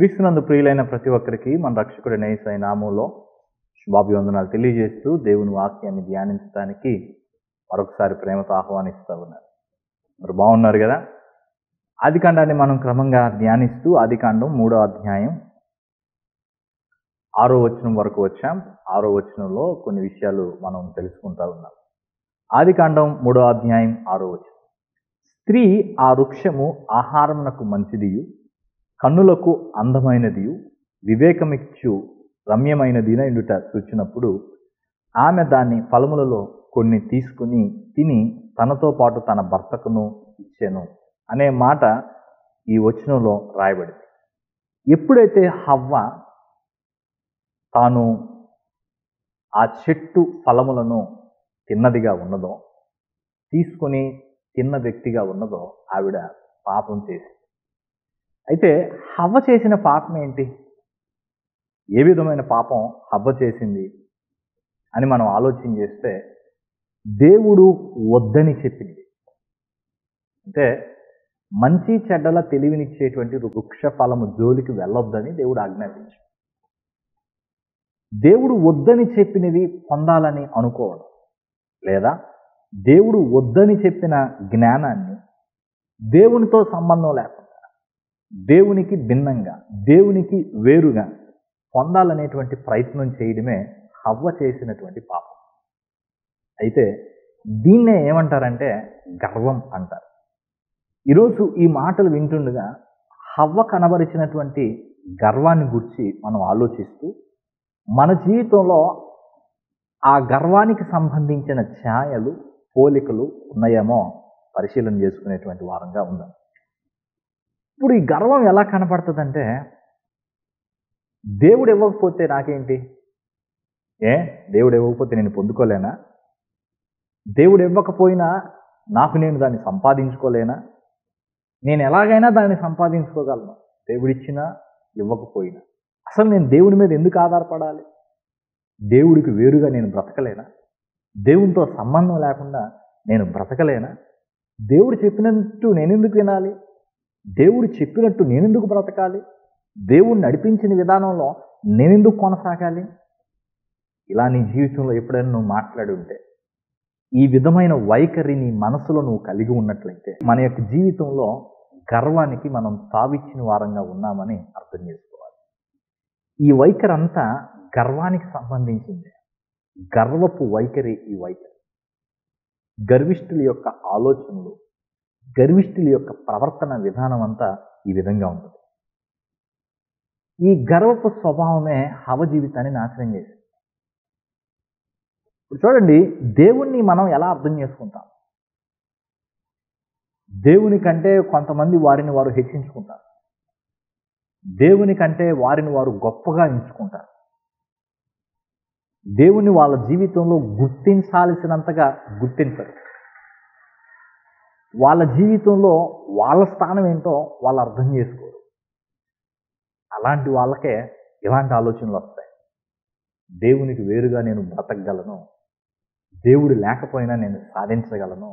క్రీస్తునందు ప్రియులైన ప్రతి ఒక్కరికి మన రక్షకుడైన యేసయ్య నామములో శుభాభివందనాలు తెలియజేస్తూ దేవుని వాక్యాన్ని ధ్యానించడానికి మరొకసారి ప్రేమతో ఆహ్వానిస్తూ ఉన్నారు. మరి బాగున్నారు కదా? ఆదికాండాన్ని మనం క్రమంగా ధ్యానిస్తూ ఆదికాండం 3వ అధ్యాయం 6వ వచనం వరకు వచ్చాం. 6వ వచనంలో కొన్ని విషయాలు మనం తెలుసుకుంటా ఉన్నాం. ఆదికాండం 3వ అధ్యాయం 6వ వచనం. స్త్రీ ఆ వృక్షము ఆహారమునకు మంచిదియు కన్నులకు అందమైనదియు వివేకమిచ్చు రమ్యమైనదినయుట చూచినప్పుడు ఆమె దాన్ని ఫలములలో కొన్ని తీసుకుని తిని తనతో పాటు తన భర్తకును ఇచ్చెను అనే మాట ఈ వచనంలో రాయబడింది. ఎప్పుడైతే హవ్వ తాను ఆ చెట్టు ఫలములను తిన్నదిగా ఉన్నదో, తీసుకొని తిన్న వ్యక్తిగా ఉన్నదో, ఆవిడ పాపం చేసింది. అయితే హవ్వ చేసిన పాపం ఏంటి? ఏ విధమైన పాపం హవ్వ చేసింది అని మనం ఆలోచన చేస్తే, దేవుడు వద్దని చెప్పింది. అంటే మంచి చెడ్డల తెలివినిచ్చేటువంటి వృక్ష ఫలము జోలికి వెళ్ళొద్దని దేవుడు ఆజ్ఞాపించాడు. దేవుడు వద్దని చెప్పినవి పొందాలని అనుకోవడం, లేదా దేవుడు వద్దని చెప్పిన జ్ఞానాన్ని దేవునితో సంబంధం లేకుండా, దేవునికి భిన్నంగా, దేవునికి వేరుగా పొందాలనేటువంటి ప్రయత్నం చేయడమే హవ్వ చేసినటువంటి పాపం. అయితే దీన్నే ఏమంటారంటే గర్వం అంటారు. ఈరోజు ఈ మాటలు వింటుండగా హవ్వ కనబరిచినటువంటి గర్వాన్ని గురించి మనం ఆలోచిస్తూ మన జీవితంలో ఆ గర్వానికి సంబంధించిన ఛాయలు, పోలికలు ఉన్నాయేమో పరిశీలన చేసుకునేటువంటి వారంగా ఉందాం. ఇప్పుడు ఈ గర్వం ఎలా కనపడుతుందంటే, దేవుడు ఇవ్వకపోతే నాకేంటి? దేవుడు ఇవ్వకపోతే నేను పొందుకోలేనా? దేవుడు ఇవ్వకపోయినా నాకు నేను దాన్ని సంపాదించుకోలేనా? నేను ఎలాగైనా దాన్ని సంపాదించుకోగలను, దేవుడిచ్చినా ఇవ్వకపోయినా. అసలు నేను దేవుడి మీద ఎందుకు ఆధారపడాలి? దేవుడికి వేరుగా నేను బ్రతకలేనా? దేవునితో సంబంధం లేకుండా నేను బ్రతకలేనా? దేవుడు చెప్పినట్టు నేనెందుకు వినాలి? దేవుడు చెప్పినట్టు నేనెందుకు బ్రతకాలి? దేవుడు నడిపించిన విధానంలో నేనెందుకు కొనసాగాలి? ఇలా నీ జీవితంలో ఎప్పుడైనా నువ్వు మాట్లాడి ఉంటే, ఈ విధమైన వైఖరి నీ మనసులో నువ్వు కలిగి ఉన్నట్లయితే, మన యొక్క జీవితంలో గర్వానికి మనం తావిచ్చిన వారంగా ఉన్నామని అర్థం చేసుకోవాలి. ఈ వైఖరి అంతా గర్వానికి సంబంధించింది. గర్వపు వైఖరి ఈ వైఖరి. గర్విష్ఠుల యొక్క ఆలోచనలు, గర్విష్ఠుల యొక్క ప్రవర్తన విధానం అంతా ఈ విధంగా ఉంటుంది. ఈ గర్వపు స్వభావమే హవ్వ జీవితాన్ని నాశనం చేసింది. ఇప్పుడు చూడండి, దేవుణ్ణి మనం ఎలా అర్థం చేసుకుంటాం? దేవుని కంటే కొంతమంది వారిని వారు హెచ్చించుకుంటారు. దేవుని కంటే వారిని వారు గొప్పగా ఎంచుకుంటారు. దేవుని వాళ్ళ జీవితంలో గుర్తించాల్సినంతగా గుర్తించరు. వాళ్ళ జీవితంలో వాళ్ళ స్థానం ఏంటో వాళ్ళు అర్థం చేసుకోరు. అలాంటి వాళ్ళకే ఇలాంటి ఆలోచనలు వస్తాయి. దేవునికి వేరుగా నేను బ్రతకగలను, దేవుడు లేకపోయినా నేను సాధించగలను,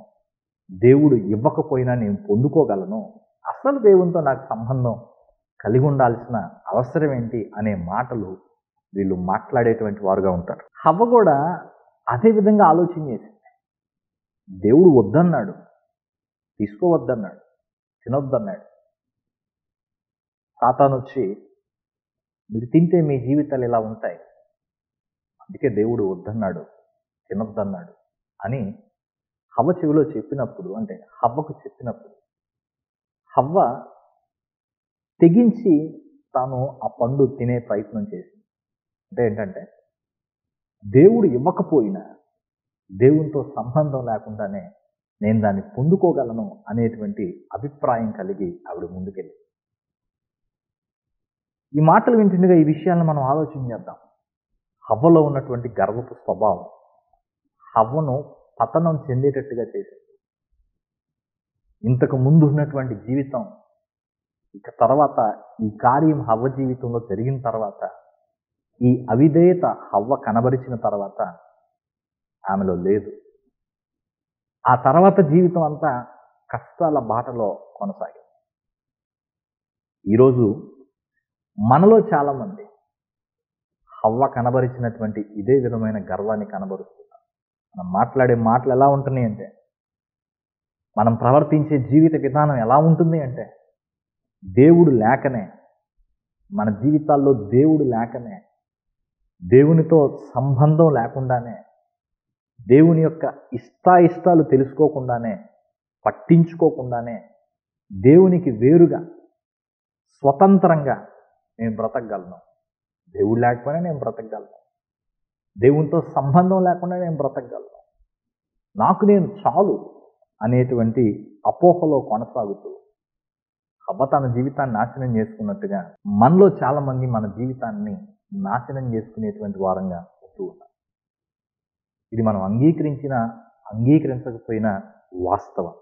దేవుడు ఇవ్వకపోయినా నేను పొందుకోగలను, అసలు దేవునితో నాకు సంబంధం కలిగి ఉండాల్సిన అవసరం ఏంటి అనే మాటలు వీళ్ళు మాట్లాడేటువంటి వారుగా ఉంటారు. హవ్వ కూడా అదే విధంగా ఆలోచన చేసింది. దేవుడు వద్దన్నాడు, తీసుకోవద్దన్నాడు, తినొద్దన్నాడు. సాతాను వచ్చి, మీరు తింటే మీ జీవితాలు ఇలా ఉంటాయి, అందుకే దేవుడు వద్దన్నాడు, తినొద్దన్నాడు అని హవ్వ చెవిలో చెప్పినప్పుడు, అంటే హవ్వకు చెప్పినప్పుడు, హవ్వ తెగించి తాను ఆ పండు తినే ప్రయత్నం చేసింది. అంటే ఏంటంటే, దేవుడు ఇవ్వకపోయినా, దేవునితో సంబంధం లేకుండానే నేను దాన్ని పొందుకోగలను అనేటువంటి అభిప్రాయం కలిగి ఆవిడ ముందుకెళ్ళి. ఈ మాటలు వింటుండగా ఈ విషయాలను మనం ఆలోచన చేద్దాం. హవ్వలో ఉన్నటువంటి గర్వపు స్వభావం హవ్వను పతనం చెందేటట్టుగా చేసింది. ఇంతకు ముందు ఉన్నటువంటి జీవితం, ఇక తర్వాత ఈ కార్యం హవ్వ జీవితంలో జరిగిన తర్వాత, ఈ అవిధేయత హవ్వ కనబరిచిన తర్వాత ఆమెలో లేదు. ఆ తర్వాత జీవితం అంతా కష్టాల బాటలో కొనసాగింది. ఈరోజు మనలో చాలామంది హవ్వ కనబరిచినటువంటి ఇదే విధమైన గర్వాన్ని కనబరుస్తున్నారు. మనం మాట్లాడే మాటలు ఎలా ఉంటున్నాయి అంటే, మనం ప్రవర్తించే జీవిత విధానం ఎలా ఉంటుంది అంటే, దేవుడు లేకనే, మన జీవితాల్లో దేవుడు లేకనే, దేవునితో సంబంధం లేకుండానే, దేవుని యొక్క ఇష్టాయిష్టాలు తెలుసుకోకుండానే, పట్టించుకోకుండానే, దేవునికి వేరుగా స్వతంత్రంగా నేను బ్రతకగలను. దేవుడు లేకపోయినా నేను బ్రతకగలను. దేవునితో సంబంధం లేకుండా నేను బ్రతకగలను. నాకు నేను చాలు అనేటువంటి అపోహలో కొనసాగుతూ హవ్వ తన జీవితాన్ని నాశనం చేసుకున్నట్టుగా మనలో చాలామంది మన జీవితాన్ని నాశనం చేసుకునేటువంటి వారంగా ఉంటూ ఉన్నారు. ఇది మనం అంగీకరించినా అంగీకరించకపోయినా వాస్తవం.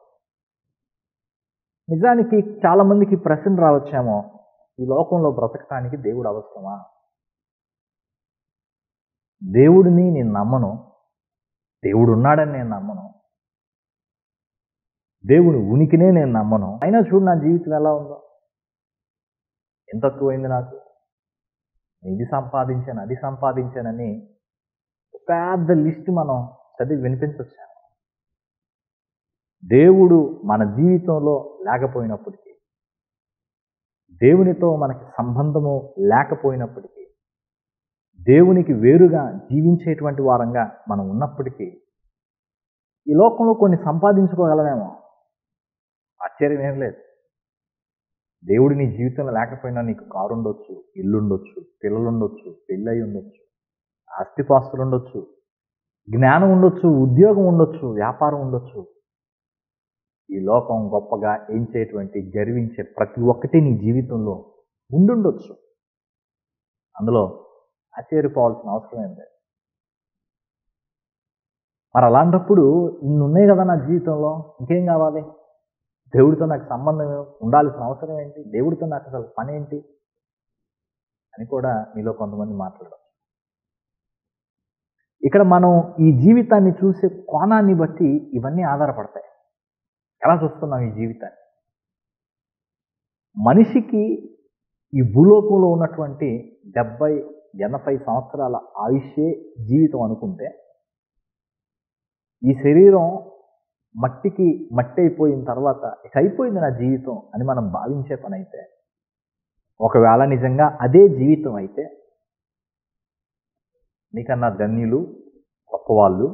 నిజానికి చాలామందికి ప్రశ్న రావచ్చేమో, ఈ లోకంలో బ్రతకటానికి దేవుడు అవసరమా? దేవుడిని నేను నమ్మను, దేవుడు ఉన్నాడని నేను నమ్మను, దేవుని ఉనికినే నేను నమ్మను, అయినా చూడు నా జీవితం ఎలా ఉందో, ఎంత తక్కువైంది నాకు, ఇది సంపాదించాను అది సంపాదించానని పెద్ద లిస్ట్ మనం చదివి వినిపించవచ్చు. దేవుడు మన జీవితంలో లేకపోయినప్పటికీ, దేవునితో మనకి సంబంధము లేకపోయినప్పటికీ, దేవునికి వేరుగా జీవించేటువంటి వారంగా మనం ఉన్నప్పటికీ, ఈ లోకంలో కొన్ని సంపాదించుకోగలమేమో, ఆశ్చర్యం ఏం లేదు. దేవుడు నీ జీవితంలో లేకపోయినా నీకు కారు ఉండొచ్చు, ఇల్లు ఉండొచ్చు, పిల్లలు ఉండొచ్చు, పెళ్ళయి ఉండొచ్చు, ఆస్తిపాస్తులు ఉండొచ్చు, జ్ఞానం ఉండొచ్చు, ఉద్యోగం ఉండొచ్చు, వ్యాపారం ఉండొచ్చు. ఈ లోకం గొప్పగా ఎంచేటువంటి గర్వించే ప్రతి ఒక్కటి నీ జీవితంలో ఉండుండొచ్చు. అందులో ఆశ్చర్యపోవాల్సిన అవసరం ఏం లేదు. మరి అలాంటప్పుడు ఇన్ని ఉన్నాయి కదా నా జీవితంలో, ఇంకేం కావాలి? దేవుడితో నాకు సంబంధం ఉండాల్సిన అవసరం ఏంటి? దేవుడితో నాకు అసలు పని ఏంటి అని కూడా మీలో కొంతమంది మాట్లాడవచ్చు. ఇక్కడ మనం ఈ జీవితాన్ని చూసే కోణాన్ని బట్టి ఇవన్నీ ఆధారపడతాయి. ఎలా చూస్తున్నాం ఈ జీవితాన్ని? మనిషికి ఈ భూలోకంలో ఉన్నటువంటి 70-80 సంవత్సరాల ఆయుష్యే జీవితం అనుకుంటే, ఈ శరీరం మట్టికి మట్టి అయిపోయిన తర్వాత ఇక అయిపోయింది నా జీవితం అని మనం భావించే పని అయితే, ఒకవేళ నిజంగా అదే జీవితం అయితే, నీకన్నా ధన్యులు, గొప్పవాళ్ళు,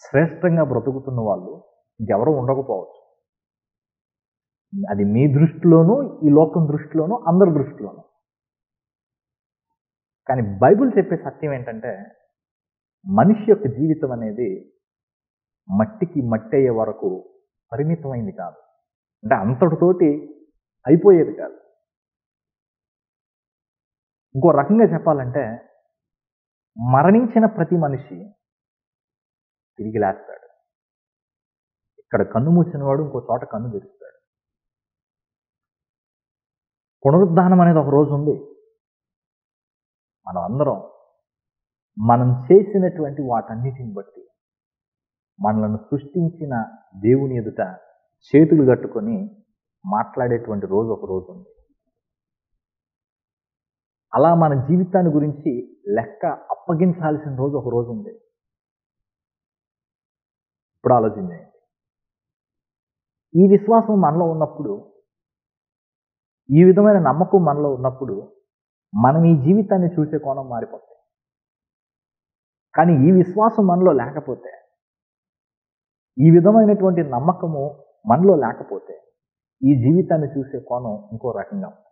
శ్రేష్టంగా బ్రతుకుతున్న వాళ్ళు ఇంకెవరూ ఉండకపోవచ్చు. అది మీ దృష్టిలోనూ, ఈ లోకం దృష్టిలోనూ, అందరి దృష్టిలోనూ. కానీ బైబిల్ చెప్పే సత్యం ఏంటంటే, మనిషి యొక్క జీవితం అనేది మట్టికి మట్టి అయ్యే వరకు పరిమితమైంది కాదు. అంటే అంతటితోటి అయిపోయేది కాదు. ఇంకో రకంగా చెప్పాలంటే, మరణించిన ప్రతి మనిషి తిరిగి లేస్తాడు. ఇక్కడ కన్ను మూసిన వాడు ఇంకో చోట కన్ను తెరుస్తాడు. పునరుద్ధానం అనేది ఒక రోజు ఉంది. మనం అందరం మనం చేసినటువంటి వాటన్నిటిని బట్టి మనలను సృష్టించిన దేవుని ఎదుట చేతులు కట్టుకొని మాట్లాడేటువంటి రోజు ఒక రోజు ఉంది. అలా మన జీవితాన్ని గురించి లెక్క అప్పగించాల్సిన రోజు ఒక రోజు ఉంది. ఇప్పుడు ఆలోచించండి. ఈ విశ్వాసం మనలో ఉన్నప్పుడు, ఈ విధమైన నమ్మకం మనలో ఉన్నప్పుడు, మనం ఈ జీవితాన్ని చూసే కోణం మారిపోతాయి. కానీ ఈ విశ్వాసం మనలో లేకపోతే, ఈ విధమైనటువంటి నమ్మకము మనలో లేకపోతే, ఈ జీవితాన్ని చూసే కోణం ఇంకో రకంగా ఉంటుంది.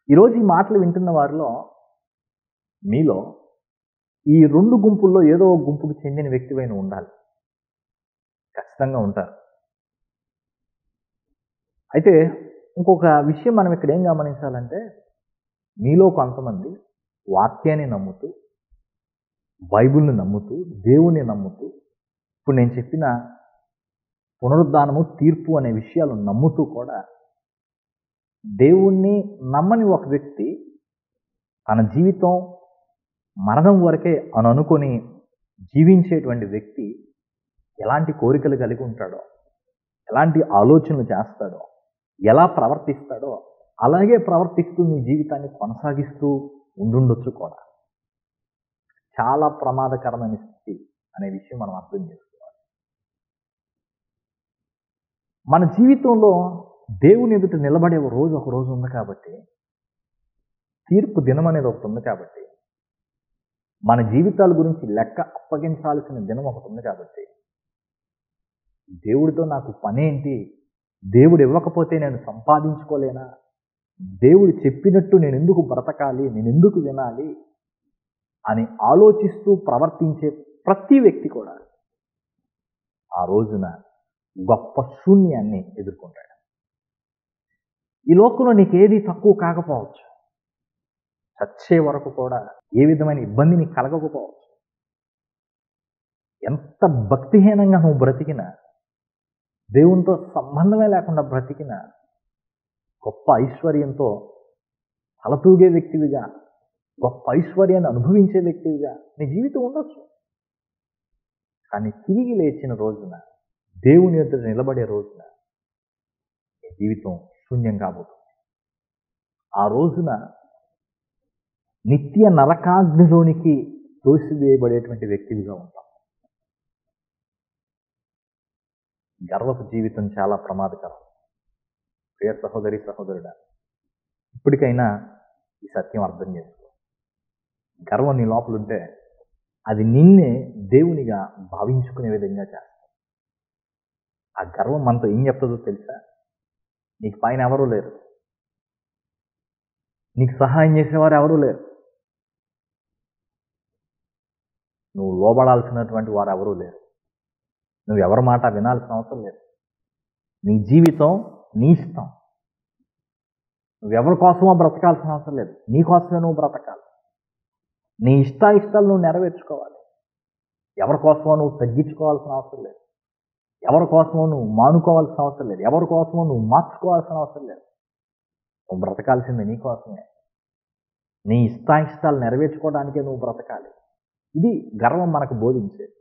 ఈరోజు ఈ మాటలు వింటున్న వారిలో, మీలో ఈ 2 గుంపుల్లో ఏదో ఒక గుంపుకు చెందిన వ్యక్తివైన ఉండాలి. ఖచ్చితంగా ఉంటారు. అయితే ఇంకొక విషయం మనం ఇక్కడ ఏం గమనించాలంటే, మీలో కొంతమంది వాక్యాన్ని నమ్ముతూ, బైబిల్ని నమ్ముతూ, దేవుణ్ణి నమ్ముతూ, ఇప్పుడు నేను చెప్పిన పునరుద్ధానము, తీర్పు అనే విషయాలు నమ్ముతూ కూడా, దేవుణ్ణి నమ్మని ఒక వ్యక్తి తన జీవితం మరణం వరకే అని అనుకొని జీవించేటువంటి వ్యక్తి ఎలాంటి కోరికలు కలిగి ఉంటాడో, ఎలాంటి ఆలోచనలు చేస్తాడో, ఎలా ప్రవర్తిస్తాడో అలాగే ప్రవర్తిస్తూ నీ జీవితాన్ని కొనసాగిస్తూ ఉండుండొచ్చు కూడా. చాలా ప్రమాదకరమైన స్థితి అనే విషయం మనం అర్థం చేసుకోవాలి. మన జీవితంలో దేవుని ఎదుట నిలబడే ఒక రోజు ఉంది కాబట్టి, తీర్పు దినం అనేది ఒకటి ఉంది కాబట్టి, మన జీవితాల గురించి లెక్క అప్పగించాల్సిన దినం ఒకటి ఉంది కాబట్టి, దేవుడితో నాకు పనేంటి, దేవుడు ఇవ్వకపోతే నేను సంపాదించుకోలేనా, దేవుడు చెప్పినట్టు నేను ఎందుకు బ్రతకాలి, నేను ఎందుకు వినాలి అని ఆలోచిస్తూ ప్రవర్తించే ప్రతి వ్యక్తి కూడా ఆ రోజున గొప్ప శూన్యాన్ని ఎదుర్కొంటాడు. ఈ లోకంలో నీకేది తక్కువ కాకపోవచ్చు, చచ్చే వరకు కూడా ఏ విధమైన ఇబ్బంది నీకు కలగకపోవచ్చు. ఎంత భక్తిహీనంగా నువ్వు బ్రతికినా, దేవునితో సంబంధమే లేకుండా బ్రతికినా, గొప్ప ఐశ్వర్యంతో తలతూగే వ్యక్తివిగా, గొప్ప ఐశ్వర్యాన్ని అనుభవించే వ్యక్తివిగా నీ జీవితం ఉండొచ్చు. కానీ తిరిగి లేచిన రోజున, దేవుని ఎదుట నిలబడే రోజున నీ జీవితం శూన్యం కాబోతుంది. ఆ రోజున నిత్య నరకాగ్నిలోనికి తోసివేయబడేటువంటి వ్యక్తివిగా ఉంటాం. గర్వపు జీవితం చాలా ప్రమాదకరం. ప్రియ సహోదరి సహోదరుడా, ఇప్పటికైనా ఈ సత్యం అర్థం చేసుకో. గర్వం నీ లోపల ఉంటే అది నిన్నే దేవునిగా భావించుకునే విధంగా చేస్తుంది. ఆ గర్వం మనతో ఏం చెప్తుందో తెలుసా? నీకు పైన ఎవరూ లేరు, నీకు సహాయం చేసేవారు ఎవరూ లేరు, నువ్వు లోబడాల్సినటువంటి వారు ఎవరూ లేరు, నువ్వు ఎవరి మాట వినాల్సిన అవసరం లేదు. నీ జీవితం నీ ఇష్టం. నువ్వెవరి కోసమో బ్రతకాల్సిన అవసరం లేదు, నీ కోసమే నువ్వు బ్రతకాలి. నీ ఇష్టాయిష్టాలు నువ్వు నెరవేర్చుకోవాలి. ఎవరి కోసమో నువ్వు తగ్గించుకోవాల్సిన అవసరం లేదు, ఎవరి కోసమో నువ్వు మానుకోవాల్సిన అవసరం లేదు, ఎవరి కోసమో నువ్వు మార్చుకోవాల్సిన అవసరం లేదు. నువ్వు బ్రతకాల్సింది నీ కోసమే. నీ ఇష్టాయిష్టాలు నెరవేర్చుకోవడానికే నువ్వు బ్రతకాలి. ఇది గర్వం మనకు బోధించేది.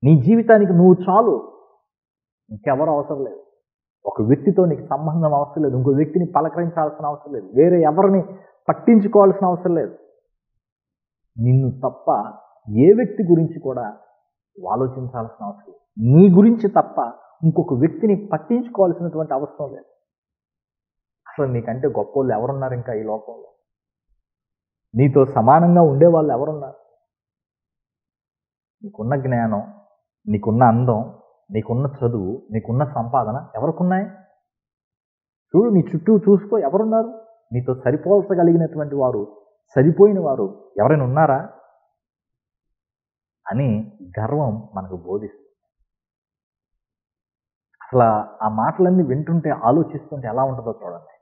నీ జీవితానికి నువ్వు చాలు, ఇంకెవరు అవసరం లేదు. ఒక వ్యక్తితో నీకు సంబంధం అవసరం లేదు, ఇంకో వ్యక్తిని పలకరించాల్సిన అవసరం లేదు, వేరే ఎవరిని పట్టించుకోవాల్సిన అవసరం లేదు. నిన్ను తప్ప ఏ వ్యక్తి గురించి కూడా ఆలోచించాల్సిన అవసరం లేదు. నీ గురించి తప్ప ఇంకొక వ్యక్తిని పట్టించుకోవాల్సినటువంటి అవసరం లేదు. అసలు నీకంటే గొప్ప ఎవరున్నారు ఇంకా ఈ లోకంలో? నీతో సమానంగా ఉండేవాళ్ళు ఎవరున్నారు? నీకున్న జ్ఞానం, నీకున్న అందం, నీకున్న చదువు, నీకున్న సంపాదన ఎవరికున్నాయి? చూడు, నీ చుట్టూ చూసుకో, ఎవరున్నారు? నీతో సరిపోల్చగలిగినటువంటి వారు, సరిపోయిన వారు ఎవరైనా ఉన్నారా అని గర్వం మనకు బోధిస్తుంది. అసలు ఆ మాటలన్నీ వింటుంటే, ఆలోచిస్తుంటే ఎలా ఉంటుందో చూడండి.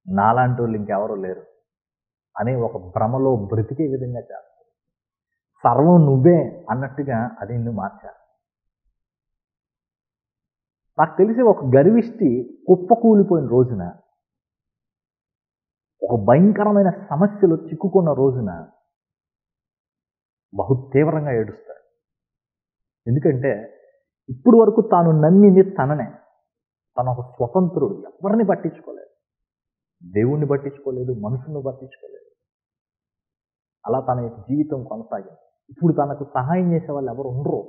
నాలాంటి వాళ్ళు ఇంకెవరూ లేరు అని ఒక భ్రమలో బ్రతికే విధంగా చేస్తారు. సర్వం నువ్వే అన్నట్టుగా అది నిన్ను మార్చారు. నాకు తెలిసి ఒక గర్విష్టి కుప్పకూలిపోయిన రోజున, ఒక భయంకరమైన సమస్యలో చిక్కుకున్న రోజున బహు తీవ్రంగా ఏడుస్తాడు. ఎందుకంటే ఇప్పుడు వరకు తాను నమ్మింది తననే. తను ఒక స్వతంత్రుడు, ఎవరిని పట్టించుకోలేదు, దేవుణ్ణి పట్టించుకోలేదు, మనుషుల్ని పట్టించుకోలేదు. అలా తన యొక్క జీవితం కొనసాగింది. ఇప్పుడు తనకు సహాయం చేసే వాళ్ళు ఎవరు ఉండరు.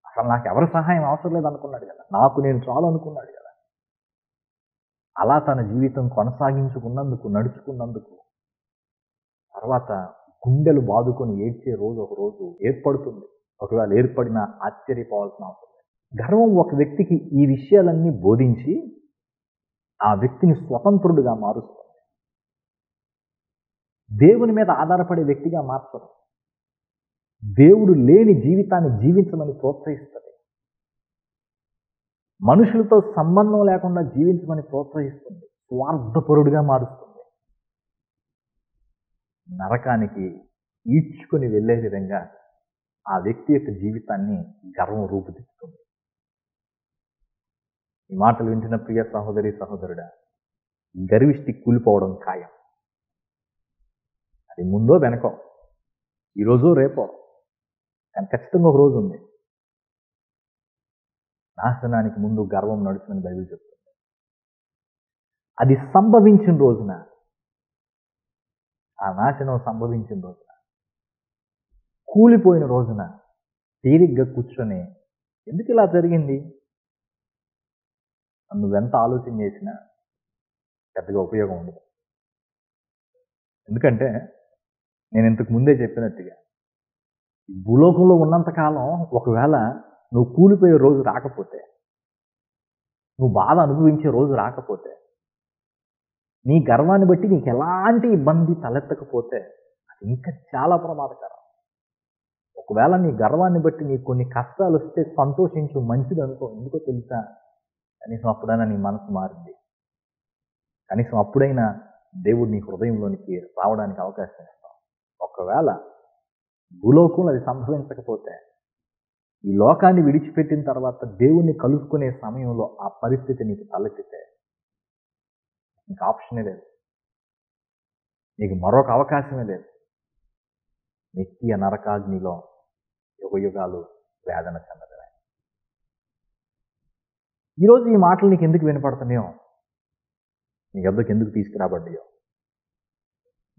అసలు నాకు ఎవరి సహాయం అవసరం లేదు అనుకున్నాడు కదా, నాకు నేను చాలు అనుకున్నాడు కదా. అలా తన జీవితం కొనసాగించుకున్నందుకు, నడుచుకున్నందుకు తర్వాత గుండెలు బాదుకొని ఏడ్చే రోజు ఒక రోజు ఏర్పడుతుంది. ఒకవేళ ఏర్పడినా ఆశ్చర్యపోవాల్సిన అవసరం లేదు. గర్వం ఒక వ్యక్తికి ఈ విషయాలన్నీ బోధించి ఆ వ్యక్తిని స్వతంత్రుడిగా మారుస్తుంది. దేవుని మీద ఆధారపడే వ్యక్తిగా మార్చదు. దేవుడు లేని జీవితాన్ని జీవించమని ప్రోత్సహిస్తుంది. మనుషులతో సంబంధం లేకుండా జీవించమని ప్రోత్సహిస్తుంది. స్వార్థపరుడిగా మారుస్తుంది. నరకానికి ఈడ్చుకొని వెళ్ళే విధంగా ఆ వ్యక్తి యొక్క జీవితాన్ని గర్వం రూపుదిద్దుతుంది. ఈ మాటలు వింటున్న ప్రియ సహోదరి సహోదరుడా, గర్విష్టి కూలిపోవడం ఖాయం. అది ముందో వెనకో, ఈరోజో రేపో, కానీ ఖచ్చితంగా ఒక రోజు ఉంది. నాశనానికి ముందు గర్వం నడుచుకుని బైబిల్ చెప్తుంది. అది సంభవించిన రోజున, ఆ నాశనం సంభవించిన రోజున, కూలిపోయిన రోజున తీరిగ్గా కూర్చొని ఎందుకు ఇలా జరిగింది నువ్వెంత ఆలోచన చేసినా పెద్దగా ఉపయోగం ఉండదు. ఎందుకంటే నేను ఇంతకు ముందే చెప్పినట్టుగా భూలోకంలో ఉన్నంతకాలం ఒకవేళ నువ్వు కూలిపోయే రోజు రాకపోతే, నువ్వు బాధ అనుభవించే రోజు రాకపోతే, నీ గర్వాన్ని బట్టి నీకు ఎలాంటి ఇబ్బంది తలెత్తకపోతే అది ఇంకా చాలా ప్రమాదకరం. ఒకవేళ నీ గర్వాన్ని బట్టి నీకు కొన్ని కష్టాలు వస్తే సంతోషించు, మంచిది అనుకో. ఎందుకో తెలుసా, కనీసం అప్పుడైనా నీ మనసు మారింది. కనీసం అప్పుడైనా దేవుడు నీ హృదయంలోనికి రావడానికి అవకాశం ఇస్తాం. ఒకవేళ భూలోకంలో అది సంభవించకపోతే, ఈ లోకాన్ని విడిచిపెట్టిన తర్వాత దేవుణ్ణి కలుసుకునే సమయంలో ఆ పరిస్థితి నీకు తలెత్తితే ఇంకా ఆప్షనే లేదు, నీకు మరొక అవకాశమే లేదు. నిత్య నరకాగ్నిలో యుగయుగాలు వేదన చెందడమే. ఈరోజు ఈ మాటలు నీకు ఎందుకు వినపడుతున్నాయో, నీ వద్దకు ఎందుకు తీసుకురాబడ్డాయో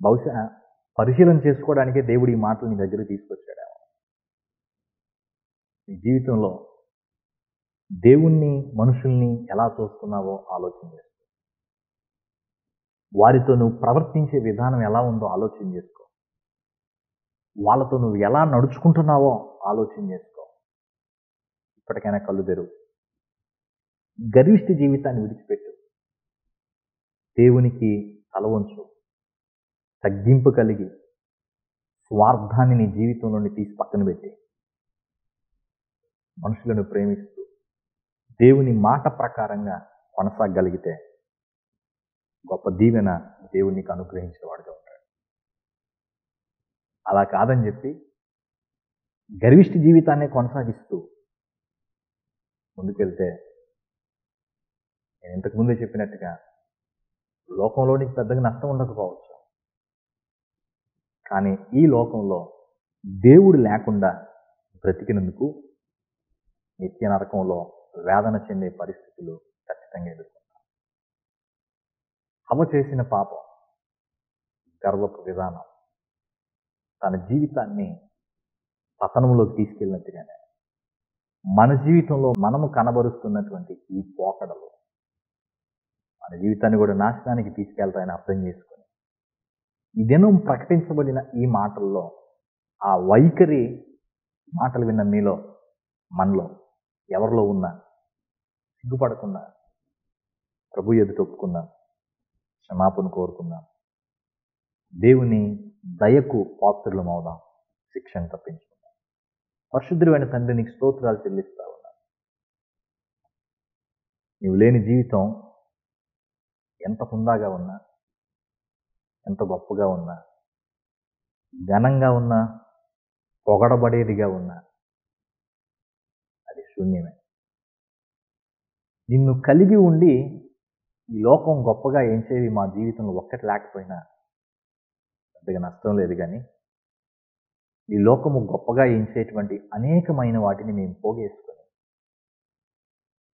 బహుశా పరిశీలన చేసుకోవడానికే దేవుడు ఈ మాటలు నీ దగ్గర తీసుకొచ్చాడేమో. నీ జీవితంలో దేవుణ్ణి, మనుషుల్ని ఎలా చూస్తున్నావో ఆలోచన చేసుకో. వారితో నువ్వు ప్రవర్తించే విధానం ఎలా ఉందో ఆలోచన చేసుకో. వాళ్ళతో నువ్వు ఎలా నడుచుకుంటున్నావో ఆలోచన చేసుకో. ఇప్పటికైనా కళ్ళు తెరువు. గరిష్ట జీవితాన్ని విడిచిపెట్టు. దేవునికి తల వంచు. తగ్గింపు కలిగి స్వార్థాన్ని నీ జీవితం నుండి తీసి పక్కన పెట్టి మనుషులను ప్రేమిస్తూ దేవుని మాట ప్రకారంగా కొనసాగగలిగితే గొప్ప దీవెన దేవుడు నీకు అనుగ్రహించేవాడుగా ఉంటాడు. అలా కాదని చెప్పి గర్విష్టి జీవితాన్ని కొనసాగిస్తూ ముందుకెళ్తే, నేను ఇంతకుముందే చెప్పినట్టుగా లోకంలో నీకు పెద్దగా నష్టం ఉండకపోవచ్చు, కానీ ఈ లోకంలో దేవుడు లేకుండా బ్రతికినందుకు నిత్య నరకంలో వేదన చెందే పరిస్థితులు ఖచ్చితంగా ఎదుర్కొంటాం. హవ్వ చేసిన పాపం, గర్వపు విధానం తన జీవితాన్ని పతనంలోకి తీసుకెళ్ళినట్టుగానే మన జీవితంలో మనము కనబరుస్తున్నటువంటి ఈ పోకడలు మన జీవితాన్ని కూడా నాశనానికి తీసుకెళ్తాయని అర్థం చేసుకొని ఈ దినం ప్రకటించబడిన ఈ మాటల్లో ఆ వైఖరి మాటలు విన్న మీలో, మనలో ఎవరిలో ఉన్నా సిగ్గుపడకుండా ప్రభు ఎదుట ఒప్పుకుందాం, క్షమాపణ కోరుకుందాం, దేవుని దయకు పాత్రులం అవుదాం, శిక్షను తప్పించుకుందాం. పరిశుద్ధుడైన తండ్రి, నీకు స్తోత్రాలు చెల్లిస్తా ఉన్నా. నీవు లేని జీవితం ఎంత హుందాగా ఉన్నా, ఎంత గొప్పగా ఉన్నా, ఘనంగా ఉన్నా, పొగడబడేదిగా ఉన్నా అది శూన్యమే. నిన్ను కలిగి ఉండి ఈ లోకం గొప్పగా ఎంచేవి మా జీవితంలో ఒక్కటి లేకపోయినా పెద్దగా నష్టం లేదు. కానీ ఈ లోకము గొప్పగా ఎంచేటువంటి అనేకమైన వాటిని మేము పోగేసుకొని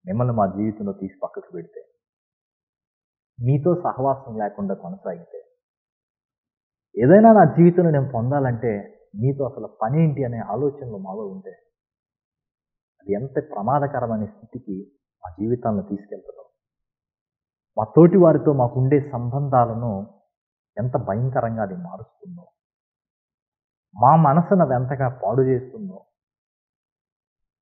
మిమ్మల్ని మా జీవితంలో తీసి పక్కకు పెడితే, మీతో సహవాసం లేకుండా కొనసాగితే, ఏదైనా నా జీవితంలో నేను పొందాలంటే మీతో అసలు పని ఏంటి అనే ఆలోచనలు మాలో ఉంటే అది ఎంత ప్రమాదకరమైన స్థితికి మా జీవితాలను తీసుకెళ్తుందో, మా తోటి వారితో మాకుండే సంబంధాలను ఎంత భయంకరంగా అది మారుస్తుందో, మా మనసును అది ఎంతగా పాడు చేస్తుందో,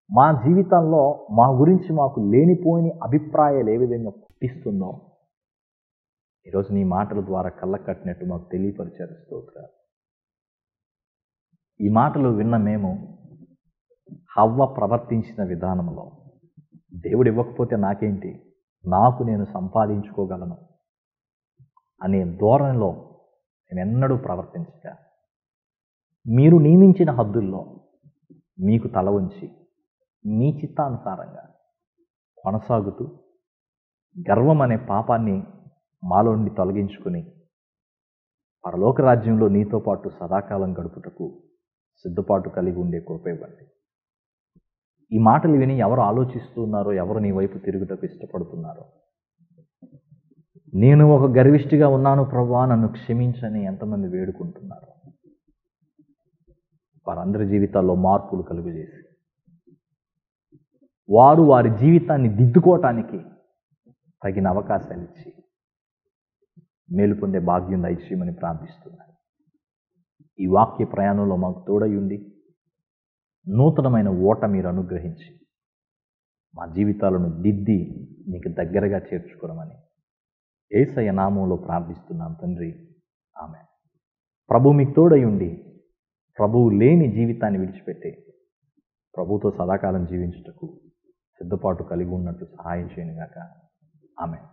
మా జీవితంలో మా గురించి మాకు లేనిపోయిన అభిప్రాయాలు ఏ విధంగా పుట్టిస్తుందో ఈరోజు నీ మాటల ద్వారా కళ్ళ కట్టినట్టు మాకు తెలియపరిచారు. స్తోత్రాలు. ఈ మాటలు విన్న మేము హవ్వ ప్రవర్తించిన విధానంలో దేవుడు ఇవ్వకపోతే నాకేంటి, నాకు నేను సంపాదించుకోగలను అనే ధోరణిలో నేనెన్నడూ ప్రవర్తించక, మీరు నియమించిన హద్దుల్లో మీకు తల ఉంచి మీ చిత్తానుసారంగా కొనసాగుతూ గర్వం అనే పాపాన్ని మాలో నుండి తొలగించుకుని పరలోక రాజ్యంలో నీతో పాటు సదాకాలం గడుపుటకు సిద్ధపాటు కలిగి ఉండే కృప ఇవ్వండి. ఈ మాటలు విని ఎవరు ఆలోచిస్తున్నారో, ఎవరు నీ వైపు తిరుగుటకు ఇష్టపడుతున్నారో నేను ఒక గర్విష్ఠిగా ఉన్నాను ప్రభువా, నన్ను క్షమించని ఎంతమంది వేడుకుంటున్నారు. వారందరి జీవితాల్లో మార్పులు కలుగజేసి వారు వారి జీవితాన్ని దిద్దుకోవటానికి తగిన అవకాశాలు ఇచ్చి మేలు పొందే భాగ్యం దయచేయమని ప్రార్థిస్తున్నాను. ఈ వాక్య ప్రయాణంలో మాకు తోడయుండి నూతనమైన ఓట మీరు అనుగ్రహించి మా జీవితాలను దిద్ది నీకు దగ్గరగా చేర్చుకోవమని యేసయ్య నామంలో ప్రార్థిస్తున్నాను తండ్రి, ఆమేన్. ప్రభు మీకు తోడయుండి ప్రభువు లేని జీవితాన్ని విడిచిపెట్టి ప్రభుతో సదాకాలం జీవించుటకు సిద్ధపాటు కలిగి ఉన్నట్టు సహాయం చేయనుగాక. ఆమేన్.